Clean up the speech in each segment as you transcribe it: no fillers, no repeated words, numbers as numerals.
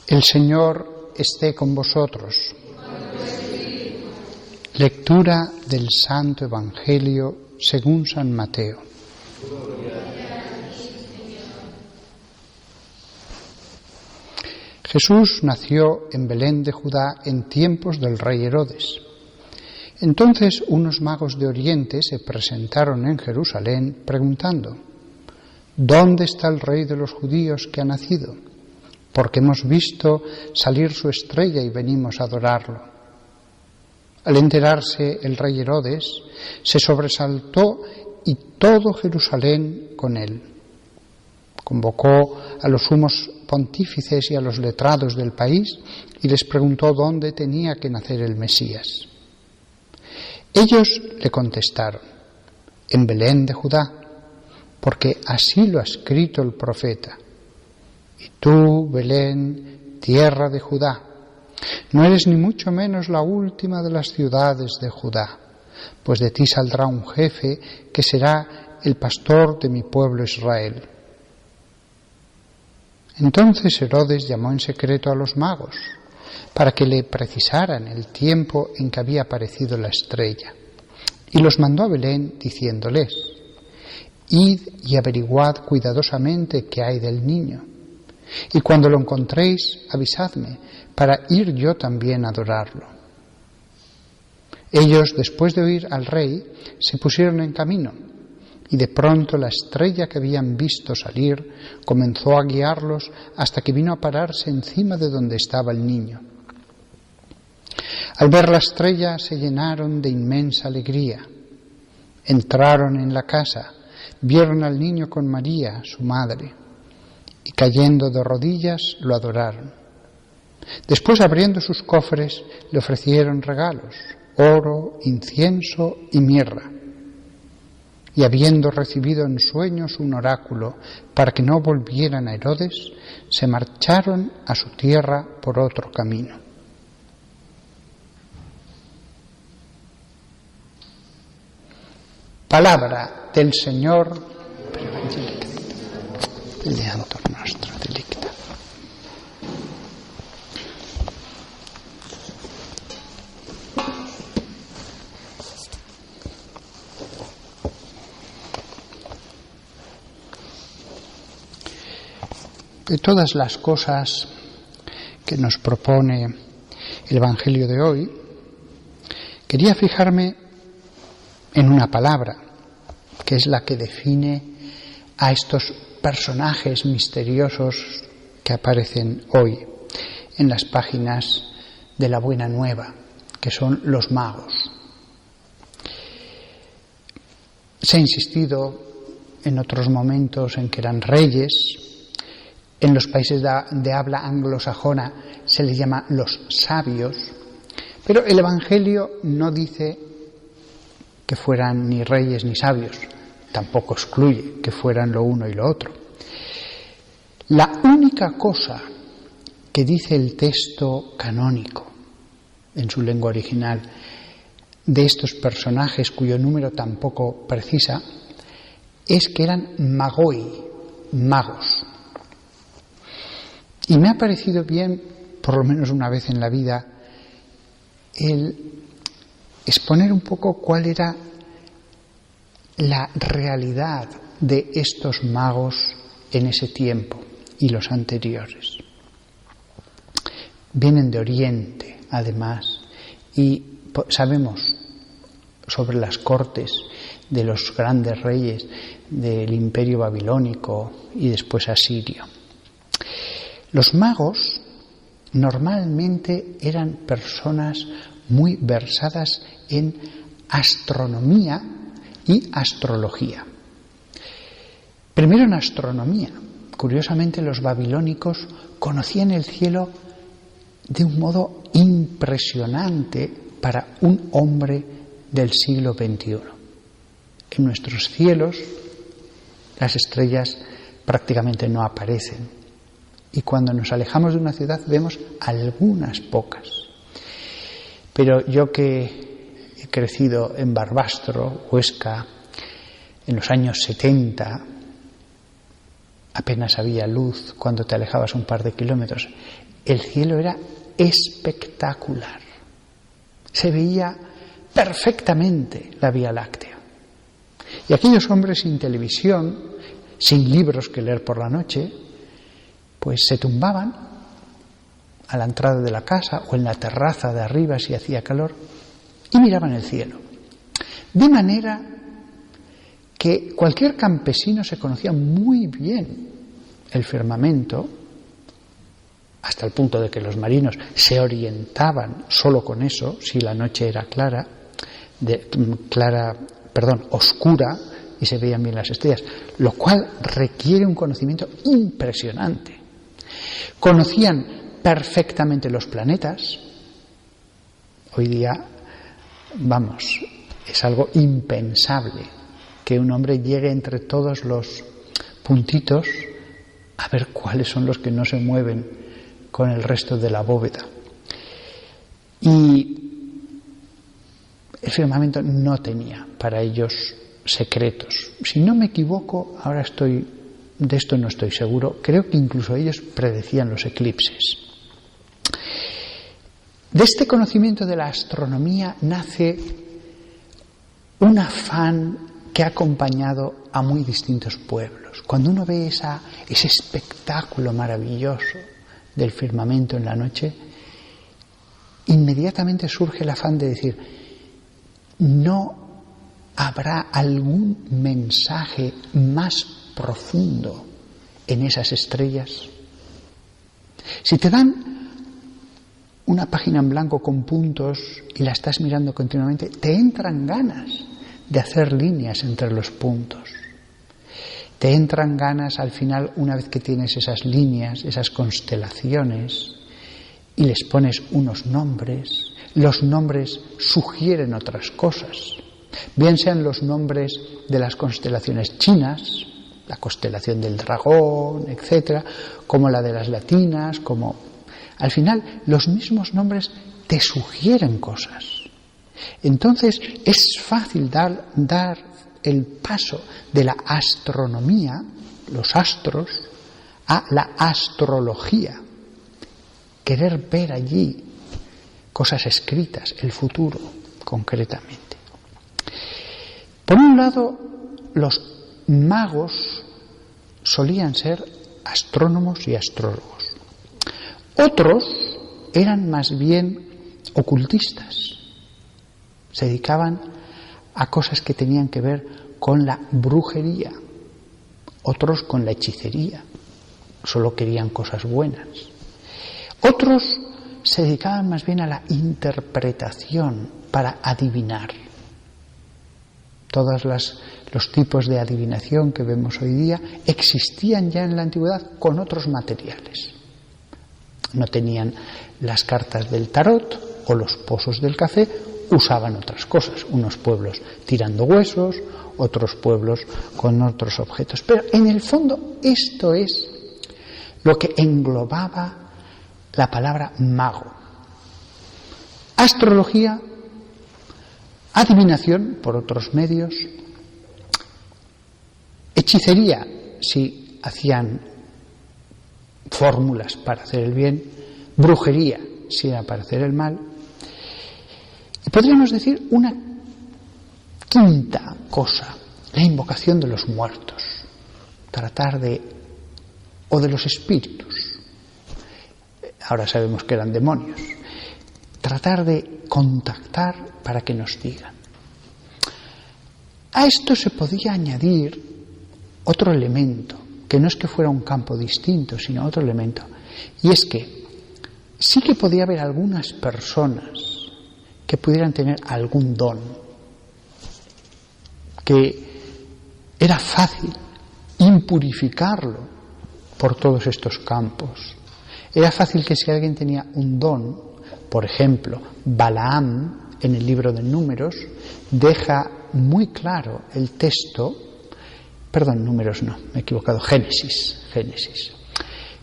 El Señor esté con vosotros. Lectura del Santo Evangelio según San Mateo. Jesús nació en Belén de Judá en tiempos del rey Herodes. Entonces unos magos de Oriente se presentaron en Jerusalén preguntando: ¿Dónde está el rey de los judíos que ha nacido? Porque hemos visto salir su estrella y venimos a adorarlo. Al enterarse el rey Herodes, se sobresaltó y todo Jerusalén con él. Convocó a los sumos pontífices y a los letrados del país y les preguntó dónde tenía que nacer el Mesías. Ellos le contestaron: en Belén de Judá, porque así lo ha escrito el profeta. Y tú, Belén, tierra de Judá, no eres ni mucho menos la última de las ciudades de Judá, pues de ti saldrá un jefe que será el pastor de mi pueblo Israel. Entonces Herodes llamó en secreto a los magos para que le precisaran el tiempo en que había aparecido la estrella, y los mandó a Belén diciéndoles: id y averiguad cuidadosamente qué hay del niño, y cuando lo encontréis avisadme para ir yo también a adorarlo. Ellos, después de oír al rey, se pusieron en camino, y de pronto la estrella que habían visto salir comenzó a guiarlos hasta que vino a pararse encima de donde estaba el niño. Al ver la estrella se llenaron de inmensa alegría. Entraron en la casa, vieron al niño con María, su madre, y cayendo de rodillas lo adoraron. Después, abriendo sus cofres, le ofrecieron regalos: oro, incienso y mirra. Y habiendo recibido en sueños un oráculo para que no volvieran a Herodes, se marcharon a su tierra por otro camino. Palabra del Señor. Leantor nostro delicta. De todas las cosas que nos propone el Evangelio de hoy, quería fijarme en una palabra, que es la que define a estos personajes misteriosos que aparecen hoy en las páginas de la Buena Nueva, que son los magos. Se ha insistido en otros momentos en que eran reyes. En los países de habla anglosajona se les llama los sabios, pero el Evangelio no dice que fueran ni reyes ni sabios, tampoco excluye que fueran lo uno y lo otro. La única cosa que dice el texto canónico, en su lengua original, de estos personajes cuyo número tampoco precisa, es que eran magoi, magos. Y me ha parecido bien, por lo menos una vez en la vida, el exponer un poco cuál era la realidad de estos magos en ese tiempo y los anteriores. Vienen de Oriente, además, y sabemos sobre las cortes de los grandes reyes del Imperio Babilónico y después asirio. Los magos normalmente eran personas muy versadas en astronomía y astrología. Primero en astronomía. Curiosamente, los babilónicos conocían el cielo de un modo impresionante para un hombre del siglo XXI. En nuestros cielos las estrellas prácticamente no aparecen. Y cuando nos alejamos de una ciudad vemos algunas pocas. Pero yo que he crecido en Barbastro, Huesca, en los años 70, apenas había luz cuando te alejabas un par de kilómetros. el cielo era espectacular. Se veía perfectamente la Vía Láctea. Y aquellos hombres sin televisión, sin libros que leer por la noche, pues se tumbaban a la entrada de la casa o en la terraza de arriba si hacía calor y miraban el cielo. De manera que cualquier campesino se conocía muy bien el firmamento, hasta el punto de que los marinos se orientaban solo con eso, si la noche era oscura y se veían bien las estrellas, lo cual requiere un conocimiento impresionante. Conocían perfectamente los planetas. Hoy día, es algo impensable que un hombre llegue entre todos los puntitos a ver cuáles son los que no se mueven con el resto de la bóveda. Y el firmamento no tenía para ellos secretos. Si no me equivoco, de esto no estoy seguro, creo que incluso ellos predecían los eclipses. De este conocimiento de la astronomía nace un afán que ha acompañado a muy distintos pueblos. Cuando uno ve ese espectáculo maravilloso del firmamento en la noche, inmediatamente surge el afán de decir: ¿no habrá algún mensaje más profundo en esas estrellas? Si te dan una página en blanco con puntos y la estás mirando continuamente, te entran ganas de hacer líneas entre los puntos. Te entran ganas al final, una vez que tienes esas líneas, esas constelaciones, y les pones unos nombres. Los nombres sugieren otras cosas, bien sean los nombres de las constelaciones chinas, la constelación del dragón, etcétera, como la de las latinas, al final los mismos nombres te sugieren cosas. Entonces es fácil dar el paso de la astronomía, los astros, a la astrología, querer ver allí cosas escritas, el futuro concretamente. Por un lado, los magos solían ser astrónomos y astrólogos. Otros eran más bien ocultistas. Se dedicaban a cosas que tenían que ver con la brujería. Otros con la hechicería. Solo querían cosas buenas. Otros se dedicaban más bien a la interpretación para adivinar. Todos los tipos de adivinación que vemos hoy día existían ya en la antigüedad con otros materiales. No tenían las cartas del tarot o los pozos del café, usaban otras cosas. Unos pueblos tirando huesos, otros pueblos con otros objetos. Pero en el fondo esto es lo que englobaba la palabra mago. Astrología, adivinación por otros medios, hechicería si hacían fórmulas para hacer el bien, brujería si era para hacer el mal. Y podríamos decir una quinta cosa, la invocación de los muertos, o de los espíritus. Ahora sabemos que eran demonios. Tratar de contactar para que nos digan. A esto se podía añadir otro elemento, que no es que fuera un campo distinto, sino otro elemento, y es que sí que podía haber algunas personas que pudieran tener algún don, que era fácil impurificarlo por todos estos campos. Era fácil que si alguien tenía un don, por ejemplo, Balaam, en el libro de Números, deja muy claro el texto, Números no, me he equivocado, Génesis.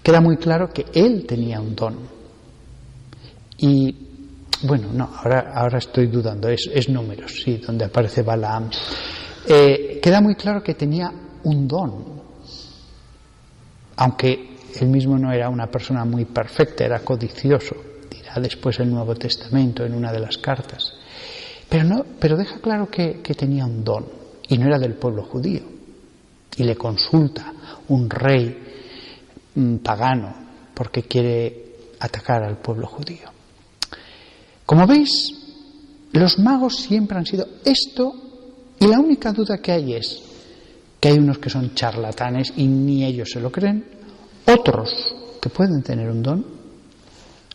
Queda muy claro que él tenía un don. Y, ahora estoy dudando, es Números, sí, donde aparece Balaam. Queda muy claro que tenía un don, aunque él mismo no era una persona muy perfecta, era codicioso, dirá después el Nuevo Testamento en una de las cartas. Pero deja claro que tenía un don, y no era del pueblo judío. Y le consulta un rey pagano porque quiere atacar al pueblo judío. Como veis, los magos siempre han sido esto, y la única duda que hay es que hay unos que son charlatanes y ni ellos se lo creen, otros que pueden tener un don,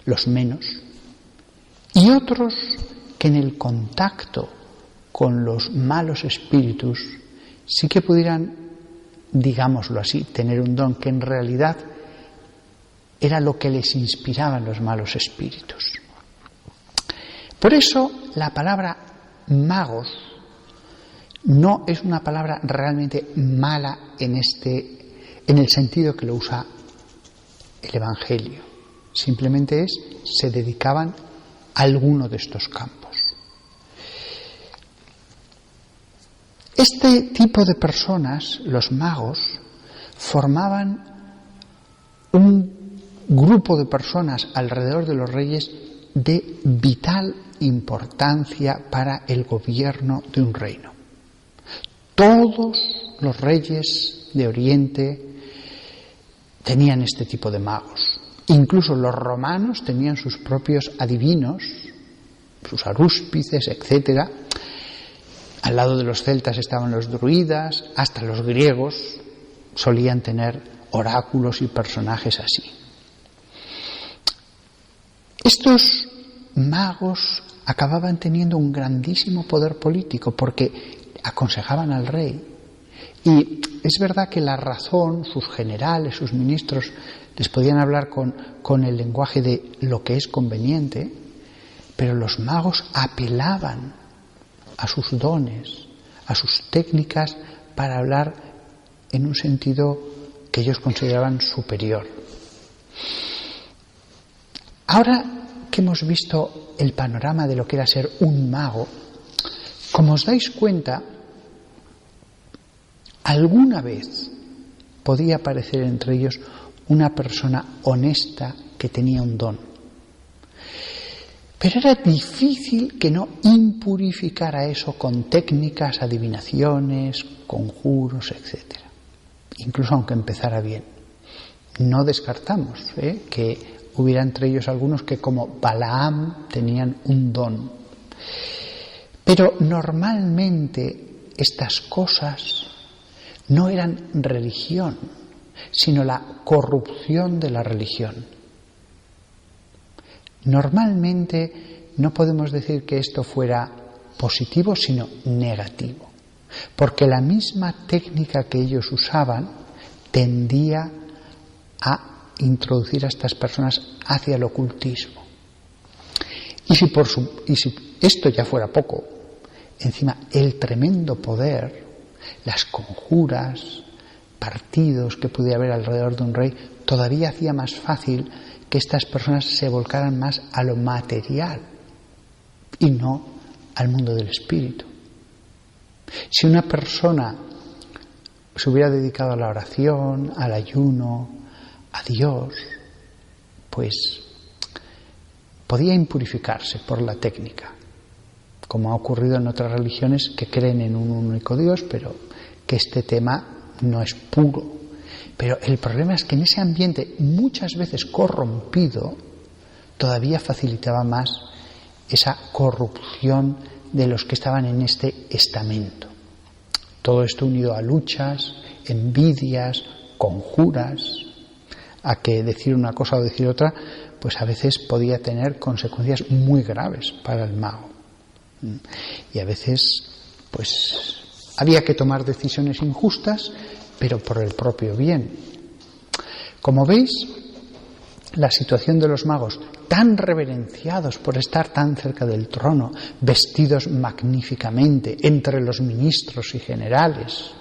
los menos, y otros que en el contacto con los malos espíritus sí que pudieran, digámoslo así, tener un don que en realidad era lo que les inspiraban los malos espíritus. Por eso la palabra magos no es una palabra realmente mala en el sentido que lo usa el Evangelio. Simplemente se dedicaban a alguno de estos campos. Este tipo de personas, los magos, formaban un grupo de personas alrededor de los reyes de vital importancia para el gobierno de un reino. Todos los reyes de Oriente tenían este tipo de magos. Incluso los romanos tenían sus propios adivinos, sus arúspices, etc. Al lado de los celtas estaban los druidas, hasta los griegos solían tener oráculos y personajes así. Estos magos acababan teniendo un grandísimo poder político porque aconsejaban al rey. Y es verdad que la razón, sus generales, sus ministros, les podían hablar con el lenguaje de lo que es conveniente, pero los magos apelaban a sus dones, a sus técnicas para hablar en un sentido que ellos consideraban superior. Ahora que hemos visto el panorama de lo que era ser un mago, como os dais cuenta, alguna vez podía aparecer entre ellos una persona honesta que tenía un don. Pero era difícil que no impurificara eso con técnicas, adivinaciones, conjuros, etc. Incluso aunque empezara bien. No descartamos que hubiera entre ellos algunos que, como Balaam, tenían un don. Pero normalmente estas cosas no eran religión, sino la corrupción de la religión. Normalmente no podemos decir que esto fuera positivo, sino negativo, porque la misma técnica que ellos usaban tendía a introducir a estas personas hacia el ocultismo. Y si esto ya fuera poco, encima el tremendo poder, las conjuras, partidos que pudiera haber alrededor de un rey, todavía hacía más fácil que estas personas se volcaran más a lo material y no al mundo del espíritu. Si una persona se hubiera dedicado a la oración, al ayuno, a Dios, pues podía impurificarse por la técnica, como ha ocurrido en otras religiones que creen en un único Dios, pero que este tema no es puro. Pero el problema es que en ese ambiente, muchas veces corrompido, todavía facilitaba más esa corrupción de los que estaban en este estamento. Todo esto unido a luchas, envidias, conjuras, a que decir una cosa o decir otra, pues a veces podía tener consecuencias muy graves para el mago. Y a veces, pues, había que tomar decisiones injustas, pero por el propio bien. Como veis, la situación de los magos, tan reverenciados por estar tan cerca del trono, vestidos magníficamente entre los ministros y generales,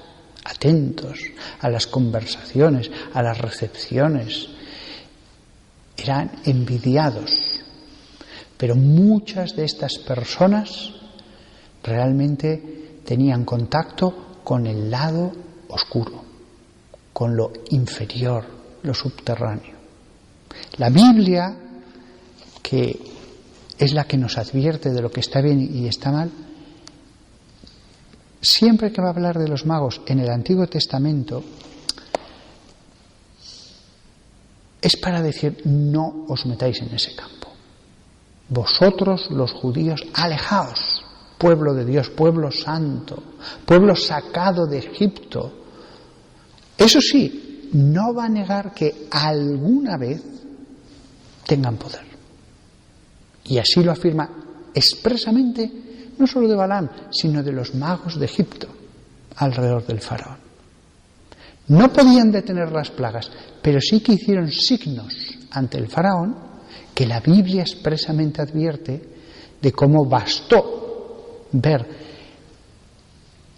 atentos a las conversaciones, a las recepciones, eran envidiados. Pero muchas de estas personas realmente tenían contacto con el lado oscuro, con lo inferior, lo subterráneo. La Biblia, que es la que nos advierte de lo que está bien y está mal, siempre que va a hablar de los magos en el Antiguo Testamento, es para decir: no os metáis en ese campo. Vosotros, los judíos, alejaos, pueblo de Dios, pueblo santo, pueblo sacado de Egipto. Eso sí, no va a negar que alguna vez tengan poder. Y así lo afirma expresamente, no solo de Balaam, sino de los magos de Egipto alrededor del faraón. No podían detener las plagas, pero sí que hicieron signos ante el faraón que la Biblia expresamente advierte de cómo bastó ver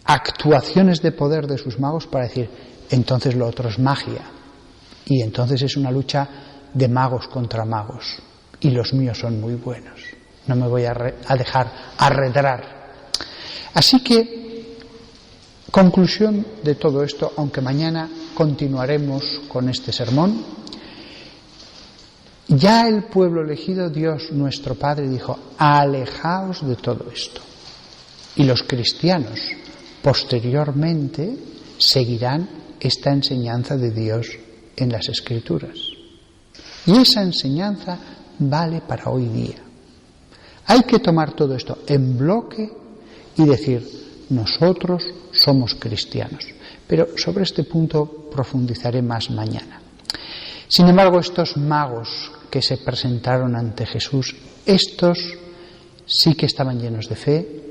actuaciones de poder de sus magos para decir: entonces lo otro es magia, y entonces es una lucha de magos contra magos, y los míos son muy buenos, no me voy a dejar arredrar. Así que, conclusión de todo esto, aunque mañana continuaremos con este sermón, ya el pueblo elegido, Dios nuestro Padre, dijo: alejaos de todo esto. Y los cristianos posteriormente seguirán esta enseñanza de Dios en las Escrituras. Y esa enseñanza vale para hoy día. Hay que tomar todo esto en bloque y decir: nosotros somos cristianos. Pero sobre este punto profundizaré más mañana. Sin embargo, estos magos que se presentaron ante Jesús, estos sí que estaban llenos de fe,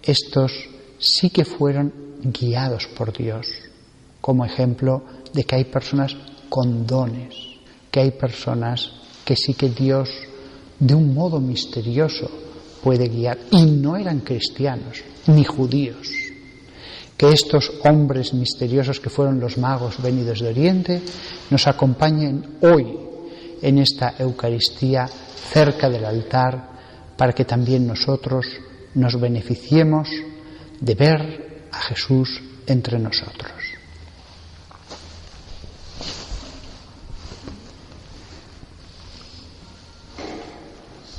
estos sí que fueron guiados por Dios, como ejemplo de que hay personas con dones, que hay personas que sí que Dios de un modo misterioso puede guiar, y no eran cristianos ni judíos. Que estos hombres misteriosos que fueron los magos venidos de Oriente nos acompañen hoy en esta Eucaristía cerca del altar, para que también nosotros nos beneficiemos de ver a Jesús entre nosotros.